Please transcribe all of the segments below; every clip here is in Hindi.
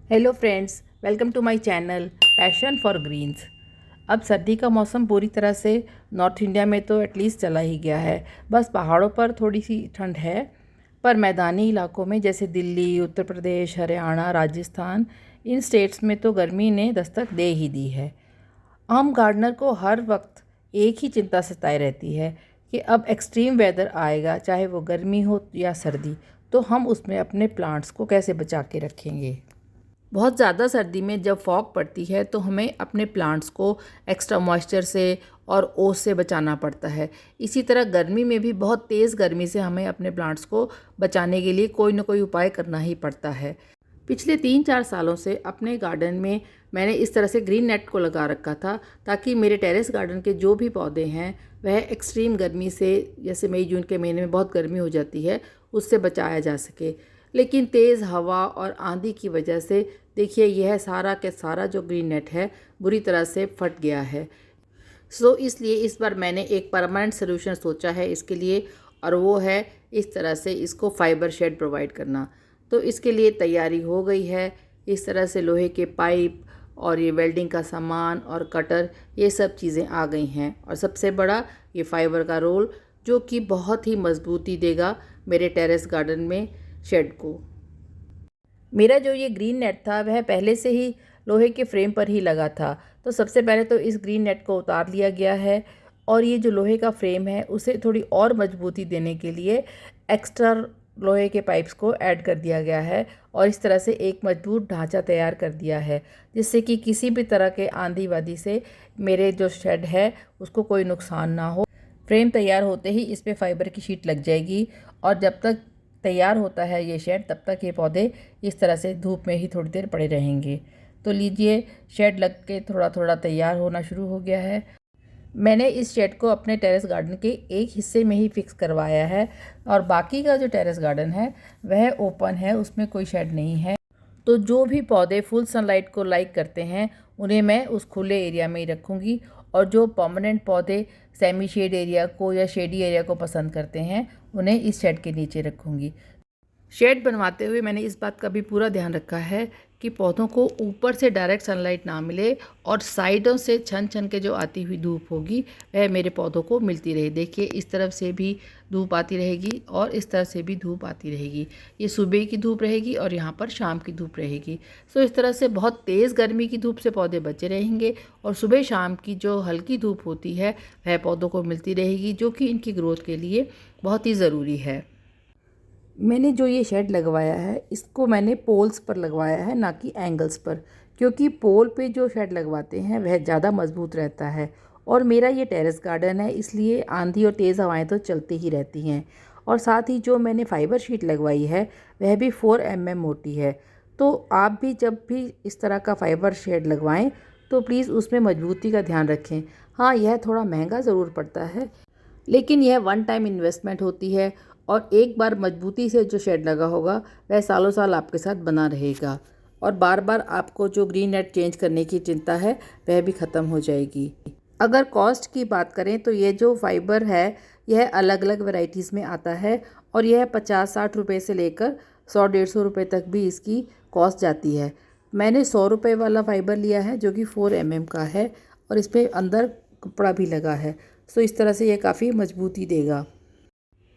Hello friends, welcome to my channel passion for greens. अब सर्दी का मौसम पूरी तरह से नॉर्थ इंडिया में तो एटलीस्ट चला ही गया है। बस पहाड़ों पर थोड़ी सी ठंड है, पर मैदानी इलाकों में जैसे दिल्ली, उत्तर प्रदेश, हरियाणा, राजस्थान, इन स्टेट्स में तो गर्मी ने दस्तक दे ही दी है। आम गार्डनर को हर वक्त एक ही चिंता सताए रहती है कि अब एक्सट्रीम वेदर आएगा, चाहे वो गर्मी हो या सर्दी, तो हम उसमें अपने प्लांट्स को कैसे बचा के रखेंगे। बहुत ज़्यादा सर्दी में जब फॉग पड़ती है तो हमें अपने प्लांट्स को एक्स्ट्रा मॉइस्चर से और ओस से बचाना पड़ता है। इसी तरह गर्मी में भी बहुत तेज़ गर्मी से हमें अपने प्लांट्स को बचाने के लिए कोई ना कोई उपाय करना ही पड़ता है। पिछले 3-4 सालों से अपने गार्डन में मैंने इस तरह से ग्रीन नेट को लगा रखा था, ताकि मेरे टेरेस गार्डन के जो भी पौधे हैं वह एक्सट्रीम गर्मी से, जैसे मई जून के महीने में बहुत गर्मी हो जाती है, उससे बचाया जा सके। लेकिन तेज़ हवा और आंधी की वजह से देखिए यह सारा के सारा जो ग्रीन नेट है बुरी तरह से फट गया है। इसलिए इस बार मैंने एक परमानेंट सोल्यूशन सोचा है इसके लिए, और वो है इस तरह से इसको फाइबर शेड प्रोवाइड करना। तो इसके लिए तैयारी हो गई है। इस तरह से लोहे के पाइप और ये वेल्डिंग का सामान और कटर, ये सब चीज़ें आ गई हैं। और सबसे बड़ा ये फाइबर का रोल, जो कि बहुत ही मजबूती देगा मेरे टेरेस गार्डन में शेड को। मेरा जो ये ग्रीन नेट था वह पहले से ही लोहे के फ्रेम पर ही लगा था। तो सबसे पहले तो इस ग्रीन नेट को उतार लिया गया है, और ये जो लोहे का फ्रेम है उसे थोड़ी और मजबूती देने के लिए एक्स्ट्रा लोहे के पाइप्स को ऐड कर दिया गया है, और इस तरह से एक मजबूत ढांचा तैयार कर दिया है, जिससे कि किसी भी तरह के आंधी वादी से मेरे जो शेड है उसको कोई नुकसान ना हो। फ्रेम तैयार होते ही इस पर फाइबर की शीट लग जाएगी, और जब तक तैयार होता है ये शेड तब तक ये पौधे इस तरह से धूप में ही थोड़ी देर पड़े रहेंगे। तो लीजिए, शेड लग के थोड़ा थोड़ा तैयार होना शुरू हो गया है। मैंने इस शेड को अपने टेरेस गार्डन के एक हिस्से में ही फिक्स करवाया है, और बाकी का जो टेरेस गार्डन है वह ओपन है, उसमें कोई शेड नहीं है। तो जो भी पौधे फुल सनलाइट को लाइक करते हैं उन्हें मैं उस खुले एरिया में ही रखूँगी, और जो परमानेंट पौधे सेमी शेड एरिया को या शेडी एरिया को पसंद करते हैं उन्हें इस शेड के नीचे रखूँगी। शेड बनवाते हुए मैंने इस बात का भी पूरा ध्यान रखा है कि पौधों को ऊपर से डायरेक्ट सनलाइट ना मिले, और साइडों से छन छन के जो आती हुई धूप होगी वह मेरे पौधों को मिलती रहे। देखिए, इस तरफ से भी धूप आती रहेगी और इस तरफ से भी धूप आती रहेगी। ये सुबह की धूप रहेगी और यहाँ पर शाम की धूप रहेगी। सो इस तरह से बहुत तेज़ गर्मी की धूप से पौधे बचे रहेंगे, और सुबह शाम की जो हल्की धूप होती है वह पौधों को मिलती रहेगी, जो कि इनकी ग्रोथ के लिए बहुत ही ज़रूरी है। मैंने जो ये शेड लगवाया है इसको मैंने पोल्स पर लगवाया है, ना कि एंगल्स पर, क्योंकि पोल पे जो शेड लगवाते हैं वह ज़्यादा मजबूत रहता है। और मेरा ये टेरेस गार्डन है, इसलिए आंधी और तेज़ हवाएं तो चलती ही रहती हैं। और साथ ही जो मैंने फाइबर शीट लगवाई है वह भी 4 mm मोटी है। तो आप भी जब भी इस तरह का फाइबर शेड लगवाएं तो प्लीज़ उसमें मजबूती का ध्यान रखें। हाँ, यह थोड़ा महंगा ज़रूर पड़ता है, लेकिन यह वन टाइम इन्वेस्टमेंट होती है, और एक बार मजबूती से जो शेड लगा होगा वह सालों साल आपके साथ बना रहेगा, और बार बार आपको जो ग्रीन नेट चेंज करने की चिंता है वह भी ख़त्म हो जाएगी। अगर कॉस्ट की बात करें तो ये जो फाइबर है यह अलग अलग वैरायटीज़ में आता है, और यह 50-60 रुपये से लेकर 100-150 रुपये तक भी इसकी कॉस्ट जाती है। मैंने 100 रुपये वाला फाइबर लिया है जो कि 4 mm का है, और इस पर अंदर कपड़ा भी लगा है। सो इस तरह से ये काफ़ी मजबूती देगा।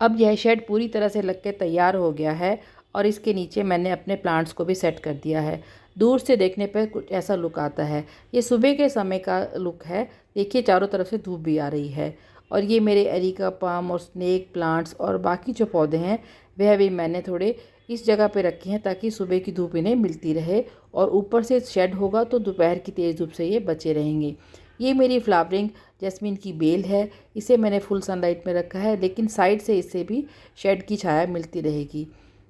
अब यह शेड पूरी तरह से लग के तैयार हो गया है, और इसके नीचे मैंने अपने प्लांट्स को भी सेट कर दिया है। दूर से देखने पर कुछ ऐसा लुक आता है। ये सुबह के समय का लुक है। देखिए, चारों तरफ से धूप भी आ रही है। और ये मेरे एरिका पाम और स्नेक प्लांट्स और बाकी जो पौधे हैं वह भी मैंने थोड़े इस जगह पे रखे हैं, ताकि सुबह की धूप इन्हें मिलती रहे, और ऊपर से शेड होगा तो दोपहर की तेज़ धूप से ये बचे रहेंगे। ये मेरी फ्लावरिंग जैस्मीन की बेल है। इसे मैंने फुल सनलाइट में रखा है, लेकिन साइड से इससे भी शेड की छाया मिलती रहेगी।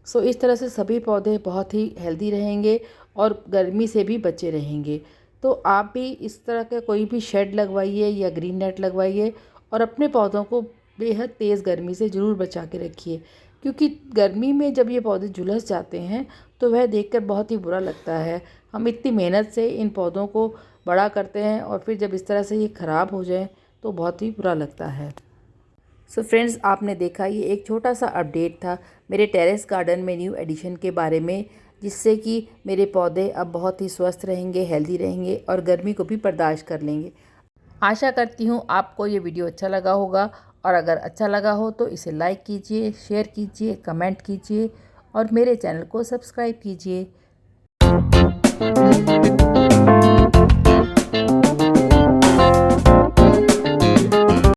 इस तरह से सभी पौधे बहुत ही हेल्दी रहेंगे और गर्मी से भी बचे रहेंगे। तो आप भी इस तरह का कोई भी शेड लगवाइए या ग्रीन नेट लगवाइए, और अपने पौधों को बेहद तेज़ गर्मी से ज़रूर बचा के रखिए, क्योंकि गर्मी में जब ये पौधे झुलस जाते हैं तो वह देखकर बहुत ही बुरा लगता है। हम इतनी मेहनत से इन पौधों को बड़ा करते हैं, और फिर जब इस तरह से ये ख़राब हो जाए तो बहुत ही बुरा लगता है। फ्रेंड्स, आपने देखा ये एक छोटा सा अपडेट था मेरे टेरेस गार्डन में न्यू एडिशन के बारे में, जिससे कि मेरे पौधे अब बहुत ही स्वस्थ रहेंगे, हेल्दी रहेंगे और गर्मी को भी बर्दाश्त कर लेंगे। आशा करती हूँ आपको ये वीडियो अच्छा लगा होगा, और अगर अच्छा लगा हो तो इसे लाइक कीजिए, शेयर कीजिए, कमेंट कीजिए और मेरे चैनल को सब्सक्राइब कीजिए।